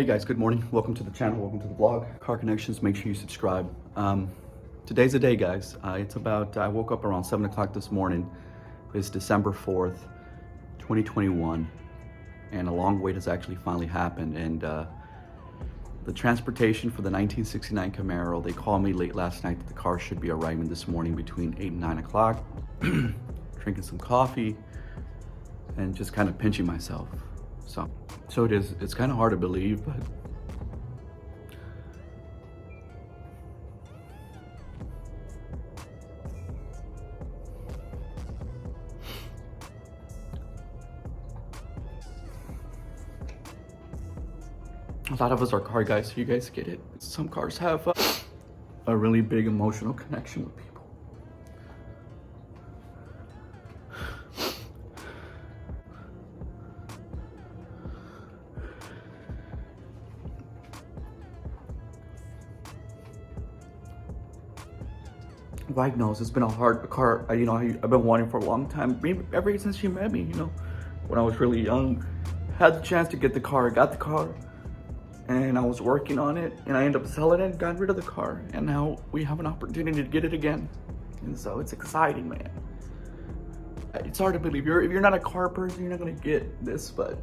Hey guys, good morning. Welcome to the channel, welcome to the vlog. Car Connections, make sure you subscribe. Today's the day, guys. I woke up around 7 o'clock this morning. It's December 4th, 2021, and a long wait has actually finally happened. And the transportation for the 1969 Camaro, they called me late last night that the car should be arriving this morning between 8 and 9 o'clock. Drinking some coffee and just kind of pinching myself. So it is, it's kind of hard to believe, but a lot of us are car guys, so you guys get it. Some cars have a really big emotional connection with people. Wife knows it's been a hard car, I've been wanting for a long time, maybe ever since she met me, when I was really young. Had the chance to get the car, got the car, and I was working on it, and I ended up selling it, got rid of the car, and now we have an opportunity to get it again. And so it's exciting, man. It's hard to believe. If you're not a car person, you're not gonna get this, but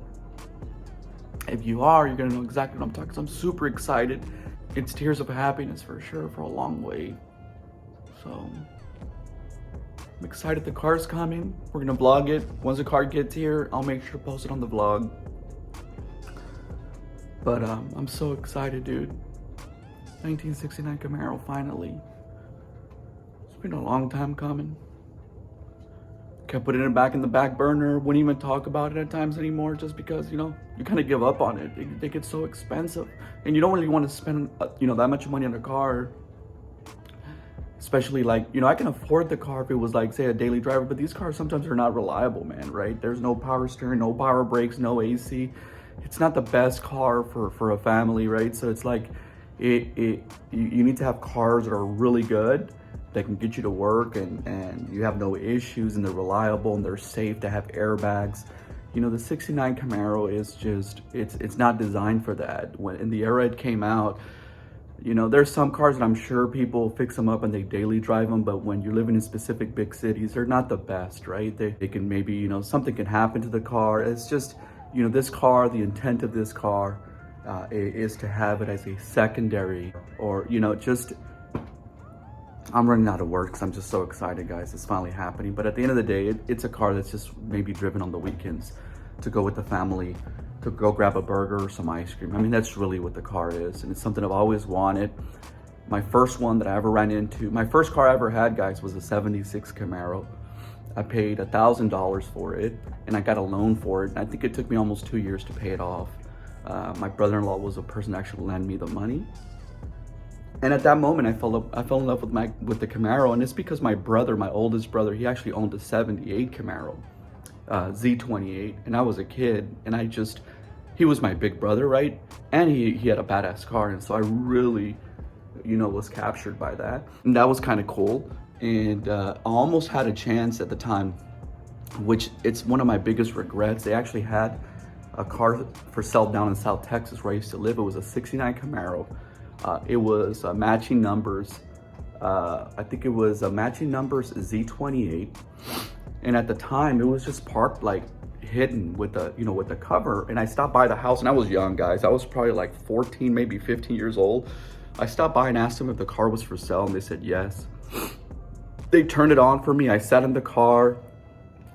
if you are, you're gonna know exactly what I'm talking. So I'm super excited. It's tears of happiness for sure, for a long way. So I'm excited the car's coming. We're gonna vlog it. Once the car gets here, I'll make sure to post it on the vlog. But I'm so excited, dude. 1969 Camaro, finally. It's been a long time coming. Kept putting it back in the back burner. Wouldn't even talk about it at times anymore, just because, you kind of give up on it. They get so expensive. And you don't really want to spend, that much money on a car. Especially I can afford the car if it was say a daily driver, but these cars sometimes are not reliable, man, right? There's no power steering, no power brakes, no AC. It's not the best car for a family, right? So it's you need to have cars that are really good, that can get you to work and you have no issues, and they're reliable and they're safe, to have airbags. The 69 Camaro is just, it's not designed for that. When in the era it came out, there's some cars that I'm sure people fix them up and they daily drive them, but when you're living in specific big cities, they're not the best, right? They can maybe, something can happen to the car. It's just, this car, the intent of this car is to have it as a secondary, or, I'm running out of words. I'm just so excited, guys. It's finally happening. But at the end of the day, it's a car that's just maybe driven on the weekends to go with the family, to go grab a burger or some ice cream. I mean, that's really what the car is. And it's something I've always wanted. My first one that I ever ran into, my first car I ever had, guys, was a 76 Camaro. I paid $1,000 for it, and I got a loan for it. And I think it took me almost 2 years to pay it off. My brother-in-law was the person that actually lent me the money. And at that moment, I fell in love with the Camaro. And it's because my brother, my oldest brother, he actually owned a 78 Camaro. Z28, and I was a kid, and he was my big brother, right? And he had a badass car, and so I really, was captured by that. And that was kind of cool. And I almost had a chance at the time, which it's one of my biggest regrets. They actually had a car for sale down in South Texas where I used to live. It was a 69 Camaro. It was matching numbers. I think it was matching numbers Z28. And at the time, it was just parked hidden with the cover. And I stopped by the house, and I was young, guys. I was probably 14, maybe 15 years old. I stopped by and asked them if the car was for sale, and they said yes. They turned it on for me. I sat in the car.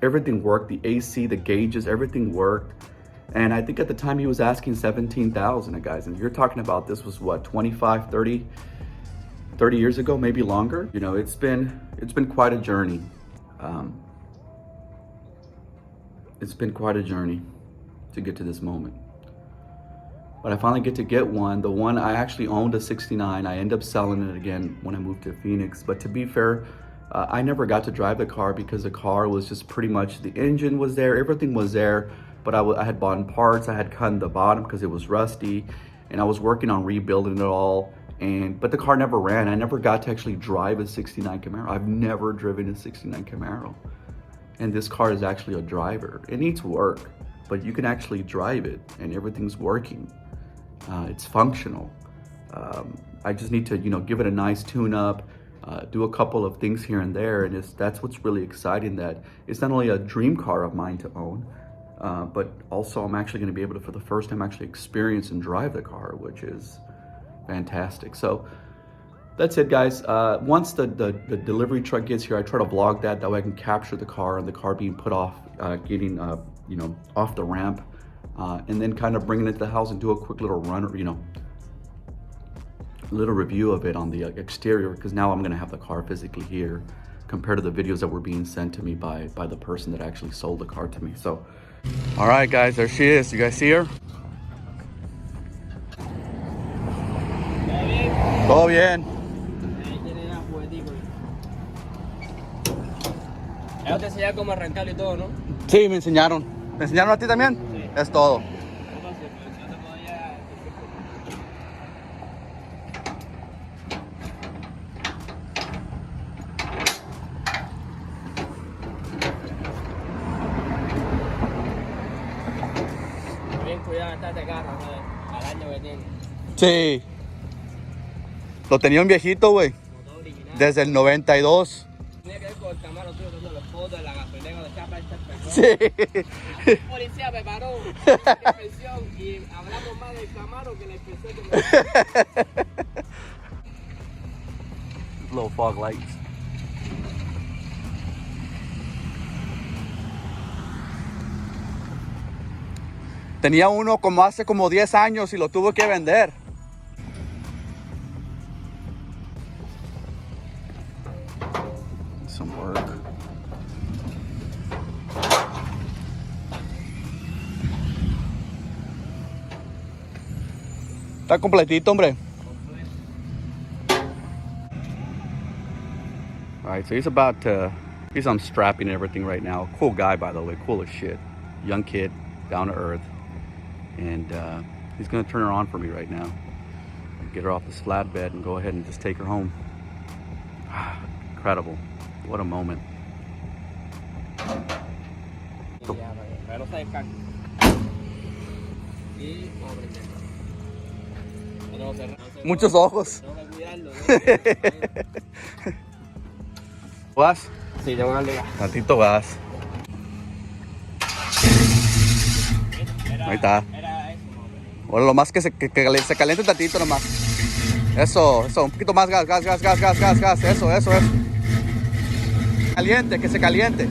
Everything worked. The AC, the gauges, everything worked. And I think at the time he was asking $17,000, guys. And you're talking about, this was what, 25, 30 years ago, maybe longer. It's been quite a journey. It's been quite a journey to get to this moment. But I finally get to get one. The one I actually owned, a 69. I ended up selling it again when I moved to Phoenix. But to be fair, I never got to drive the car because the car was just pretty much, the engine was there, everything was there. But I had bought parts, I had cut the bottom because it was rusty. And I was working on rebuilding it all. But the car never ran. I never got to actually drive a 69 Camaro. I've never driven a 69 Camaro. And this car is actually a driver. It needs work, but you can actually drive it and everything's working. It's functional. I just need to, give it a nice tune-up, do a couple of things here and there, and that's what's really exciting. That it's not only a dream car of mine to own, but also I'm actually going to be able to, for the first time, actually experience and drive the car, which is fantastic. So that's it, guys. Once the delivery truck gets here, I try to vlog that way I can capture the car and the car being put off, getting off the ramp, and then kind of bringing it to the house and do a quick little run, little review of it on the exterior, because now I'm gonna have the car physically here compared to the videos that were being sent to me by the person that actually sold the car to me. So, all right, guys, there she is. You guys see her? Todo bien. Ellos te enseñaron cómo arrancarlo y todo, ¿no? Sí, me enseñaron. ¿Te enseñaron a ti también? Sí. Es todo. Bien cuidado este carro, ¿no? Al año que tiene. Sí. Lo tenía un viejito, güey. Desde el 92. Tenía que ver con el Camaro tuyo, tomando las fotos de la gasolina de chapa esta persona. Sí. El policía me paró la inspección y hablamos más del Camaro que la inspección que me Little fog lights. Tenía uno como hace como 10 años y lo tuvo que vender. Some work. Está completito, hombre. All right, so he's unstrapping everything right now. Cool guy, by the way, cool as shit. Young kid, down to earth. And he's gonna turn her on for me right now. Get her off this flatbed and go ahead and just take her home. Incredible. What a moment. Muchos ojos. ¿Vas? Sí, tengo una liga. Ratito vas. Ahí está. O lo más que se caliente un tantito nomás. Eso, un poquito más gas. Eso. Caliente, que se caliente.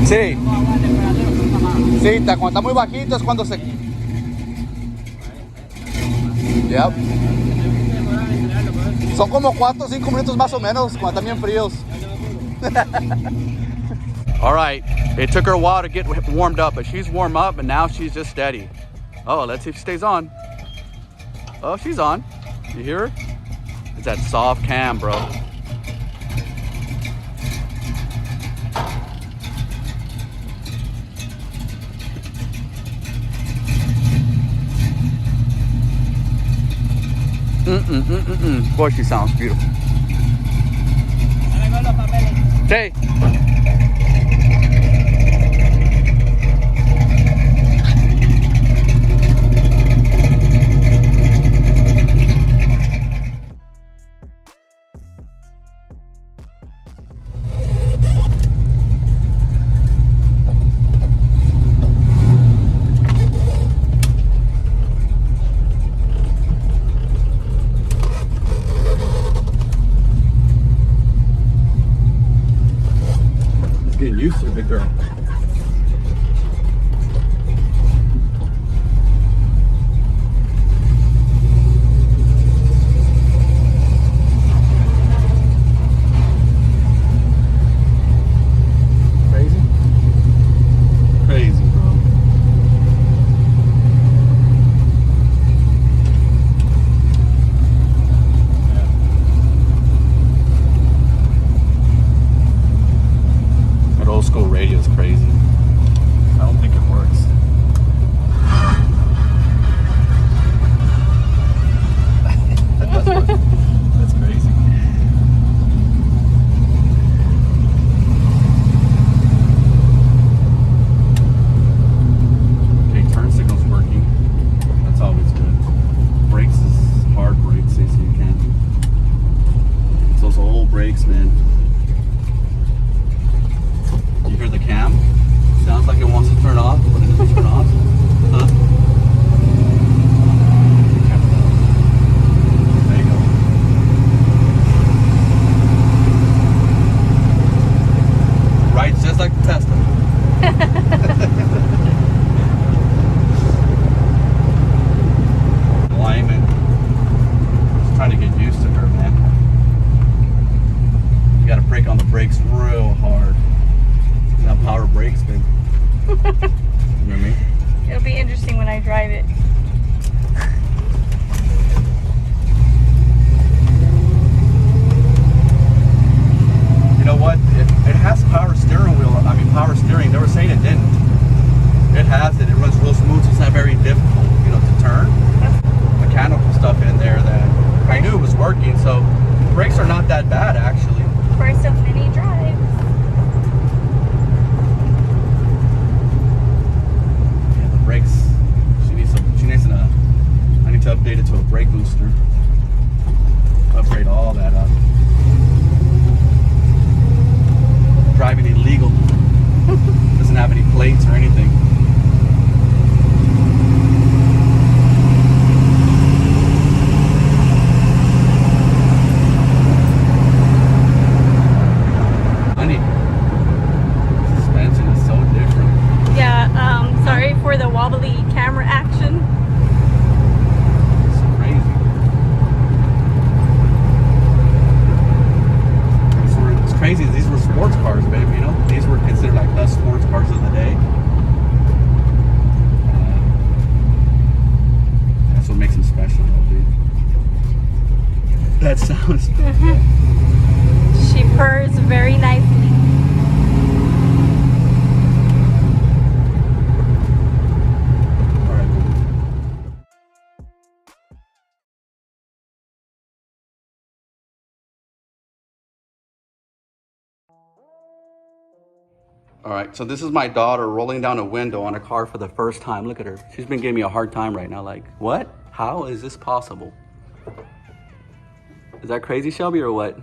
Sí. Sí, cuando está muy bajito es cuando se... Yep. Son como 4 o 5 minutos más o menos cuando están bien fríos. All right, it took her a while to get warmed up, but she's warm up and now she's just steady. Oh, let's see if she stays on. Oh, she's on. You hear her? It's that soft cam, bro. Boy, she sounds beautiful. Sí. Getting used to it, big girl. Crazy, bro. Just like the Tesla. Lyman. Just trying to get used to her, man. You gotta brake on the brakes real hard. Now power brakes, babe. You know what I mean? It'll be interesting when I drive it. You know what? It has power steering wheel. I mean, power steering. They were saying it didn't. It has it. It runs real smooth, so it's not very difficult, you know, to turn. Mechanical stuff in there that I knew was working, so the brakes are not that bad, actually. For so many drives. Yeah, the brakes. She needs I need to update it to a brake booster. Upgrade all that up. Driving illegal. Doesn't have any plates or anything. Honey, suspension is so different. Yeah, sorry for the wobbly camera action. It's crazy. It's crazy. These were sports cars, babe. You know, these were considered like the sports cars of the day. That's what makes them special, dude. That sounds. She purrs very nicely. All right. All right, so this is my daughter rolling down a window on a car for the first time. Look at her. She's been giving me a hard time right now. Like, what? How is this possible? Is that crazy, Shelby, or what?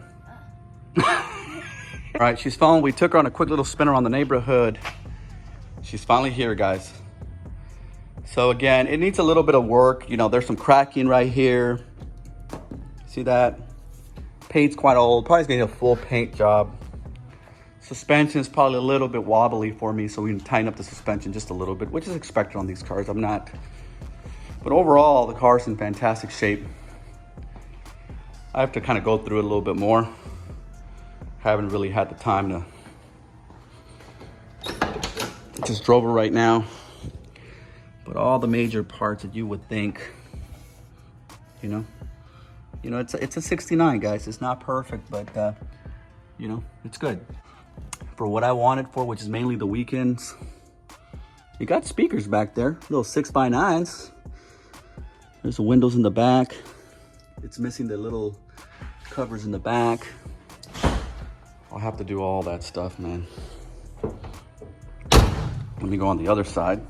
All right, she's phone. We took her on a quick little spin around the neighborhood. She's finally here, guys. So again, it needs a little bit of work. You know, there's some cracking right here. See that? Paint's quite old. Probably gonna need a full paint job. Suspension is probably a little bit wobbly for me, so we can tighten up the suspension just a little bit, which is expected on these cars. I'm not. But overall, the car's in fantastic shape. I have to kind of go through it a little bit more. Haven't really had the time to. Just drove her right now. But all the major parts that you would think, you know, it's a 69, guys. It's not perfect, but you know, it's good for what I want it for, which is mainly the weekends. You got speakers back there, little 6x9s. There's the windows in the back. It's missing the little covers in the back. I'll have to do all that stuff, man. Let me go on the other side.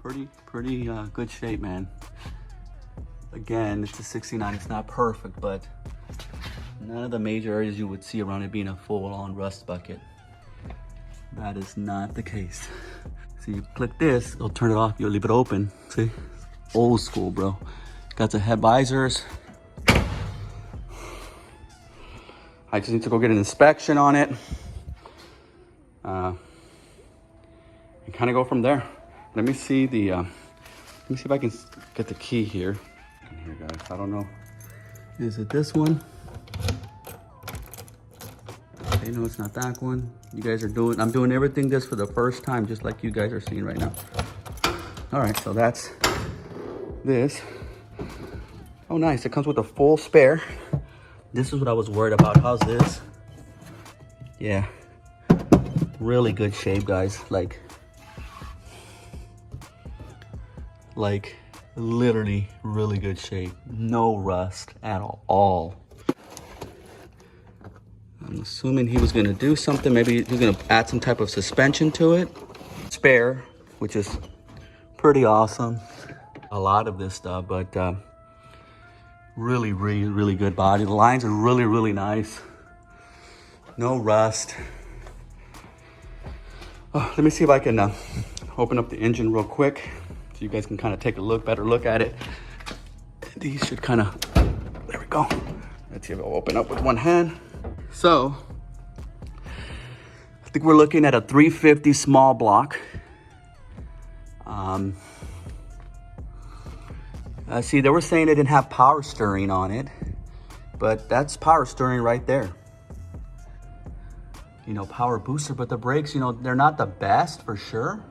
Pretty good shape, man. Again, it's a 69. It's not perfect, but none of the major areas you would see around it being a full-on rust bucket. That is not the case. So you click this, it'll turn it off. You'll leave it open. See, old school, bro. Got the head visors. I just need to go get an inspection on it. And kind of go from there. Let me see the. Let me see if I can get the key here. Here, guys. I don't know. Is it this one? Okay, no, it's not that one. You guys are doing. I'm doing everything this for the first time, just like you guys are seeing right now. All right, so that's this. Oh, nice. It comes with a full spare. This is what I was worried about. How's this? Yeah. Really good shape, guys. Like literally really good shape. No rust at all. I'm assuming he was gonna do something. Maybe he's gonna add some type of suspension to it. Spare, which is pretty awesome. A lot of this stuff, but really good body. The lines are really nice. No rust. Oh, let me see if I can open up the engine real quick so you guys can kind of take a better look at it. These should kind of, there we go. Let's see if I'll open up with one hand. So, I think we're looking at a 350 small block. See, they were saying they didn't have power steering on it, but that's power steering right there. You know, power booster, but the brakes, you know, they're not the best for sure.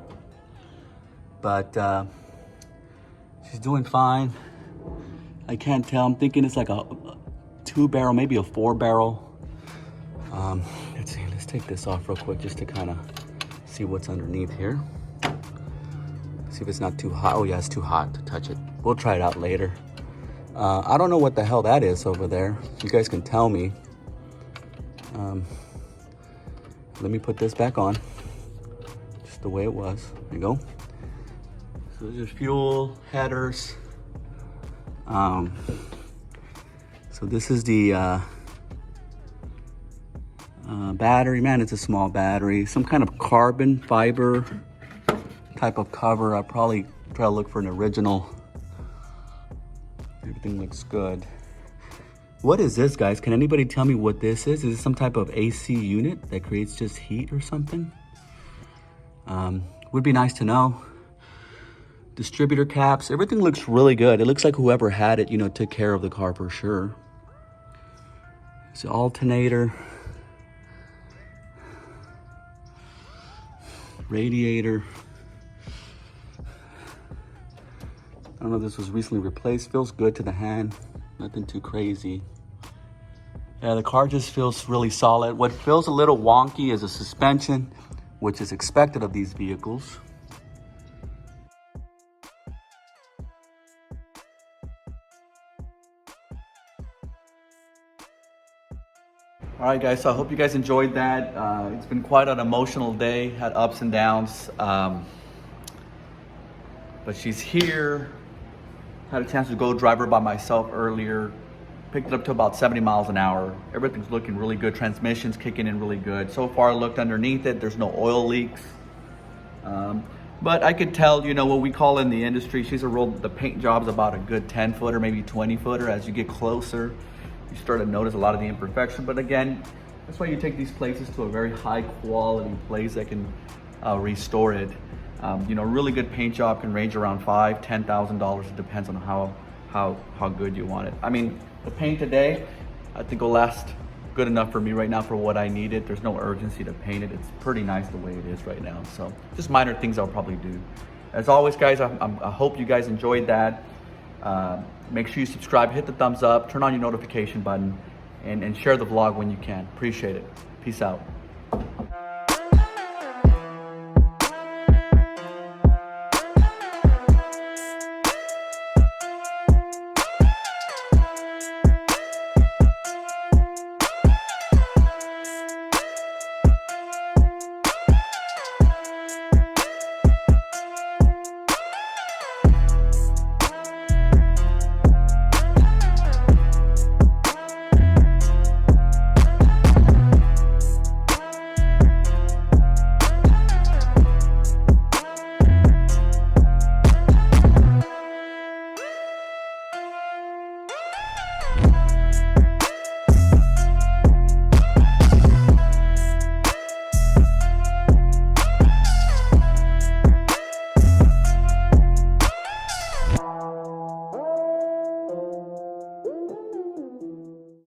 But she's doing fine. I can't tell. I'm thinking it's like a 2-barrel, maybe a 4-barrel. Let's see. Let's take this off real quick just to kind of see what's underneath here. See if it's not too hot. Oh yeah, it's too hot to touch it. We'll try it out later. I don't know what the hell that is over there. You guys can tell me. Let me put this back on. Just the way it was. There you go. So there's fuel, headers. So this is the battery. Man, it's a small battery. Some kind of carbon fiber type of cover. I'll probably try to look for an original. Everything looks good. What is this, guys? Can anybody tell me what this is? Is this some type of AC unit that creates just heat or something? Would be nice to know. Distributor caps, everything looks really good. It looks like whoever had it, you know, took care of the car for sure. It's an alternator. Radiator. I don't know if this was recently replaced. Feels good to the hand. Nothing too crazy. Yeah, the car just feels really solid. What feels a little wonky is the suspension, which is expected of these vehicles. All right, guys, so I hope you guys enjoyed that. It's been quite an emotional day, had ups and downs. But she's here. Had a chance to go drive her by myself earlier. Picked it up to about 70 miles an hour. Everything's looking really good. Transmission's kicking in really good. So far, I looked underneath it. There's no oil leaks. But I could tell, you know, what we call in the industry, the paint job's about a good 10-footer, maybe 20-footer. As you get closer, you start to notice a lot of the imperfection. But again, that's why you take these places to a very high quality place that can restore it. You know, really good paint job can range around $5,000, $10,000. It depends on how good you want it. I mean, the paint today, I think will last good enough for me right now for what I needed. There's no urgency to paint it. It's pretty nice the way it is right now. So just minor things I'll probably do. As always, guys, I hope you guys enjoyed that. Make sure you subscribe, hit the thumbs up, turn on your notification button, and share the vlog when you can. Appreciate it. Peace out.